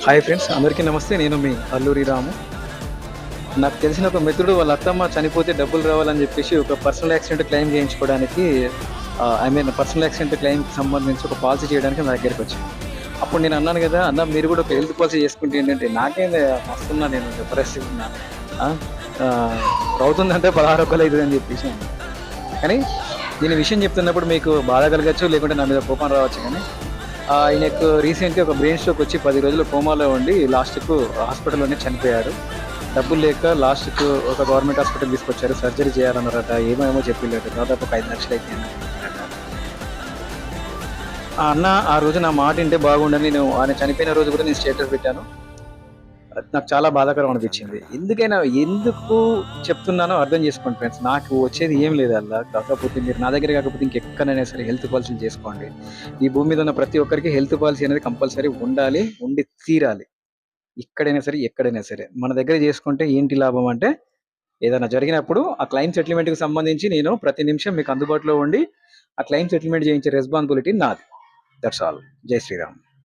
Hi friends, అందరికీ నమస్తే. నేను మీ అల్లూరి రాము. నాకు తెలిసిన ఒక మిత్రుడు వాళ్ళ అత్తమ్మ చనిపోతే డబ్బులు రావాలని చెప్పేసి ఒక పర్సనల్ యాక్సిడెంట్ క్లెయిమ్ చేయించుకోవడానికి పర్సనల్ యాక్సిడెంట్ క్లెయిమ్‌కి సంబంధించి ఒక పాలసీ చేయడానికి నా దగ్గరికొచ్చాడు. అప్పుడు నేను అన్నాను గదా! అన్న మీరు కూడా ఒక హెల్త్ పాలసీ చేసుకుంటే ఏంటంటే, నాకేంది మస్తున్నా నేను పరిస్థితి ఉన్నా. ఆ! ఆహ్, అవుతుందంటే 16 ఒక్కలైతది అని చెప్పేసి అన్నా. కానీ నేను ఈ విషయం చెప్తున్నప్పుడు మీకు బాధ కలగచ్చు, లేకుంటే నా మీద కోపం రావచ్చు కానీ ఆయనకు రీసెంట్‌గా ఒక బ్రెయిన్ స్ట్రోక్ వచ్చి 10 రోజులు కోమాలో ఉండి లాస్ట్‌కు హాస్పిటల్‌లోనే చనిపోయాడు. డబ్బులు లేక లాస్ట్‌కు ఒక గవర్నమెంట్ హాస్పిటల్ తీసుకొచ్చారు. సర్జరీ చేయాలన్నారట. ఏమేమో చెప్పిళ్ళట. దాదాపు ఒక 5,00,000 అయితయిందని చెప్పిళ్ళట. ఆ అన్న ఆ రోజు నా మాట ఇంటే బాగుండని నేను ఆయన చనిపోయిన రోజు కూడా నేను స్టేటస్ పెట్టాను. అది నాకు చాలా బాధాకరం అనిపించింది. ఎందుకు చెప్తున్నానో అర్థం చేసుకోండి ఫ్రెండ్స్. నాకు వచ్చేది ఏం లేదు అల్లా. కాకపోతే మీరు నా దగ్గర కాకపోతే ఇంకెక్కడైనా సరే హెల్త్ పాలసీలు చేసుకోండి. ఈ భూమి మీద ఉన్న ప్రతి ఒక్కరికి హెల్త్ పాలసీ అనేది కంపల్సరీ ఉండాలి. ఉండి తీరాలి. ఇక్కడైనా సరే, ఎక్కడైనా సరే. మన దగ్గర చేసుకుంటే ఏంటి లాభం అంటే, ఏదైనా జరిగినప్పుడు ఆ క్లెయిమ్ సెటిల్మెంట్‌కి సంబంధించి నేను ప్రతి నిమిషం మీకు అందుబాటులో ఉండి, ఆ క్లెయిమ్ సెటిల్మెంట్ చేయించే రెస్పాన్సిబిలిటీ నాది. That's all. జై శ్రీరామ్.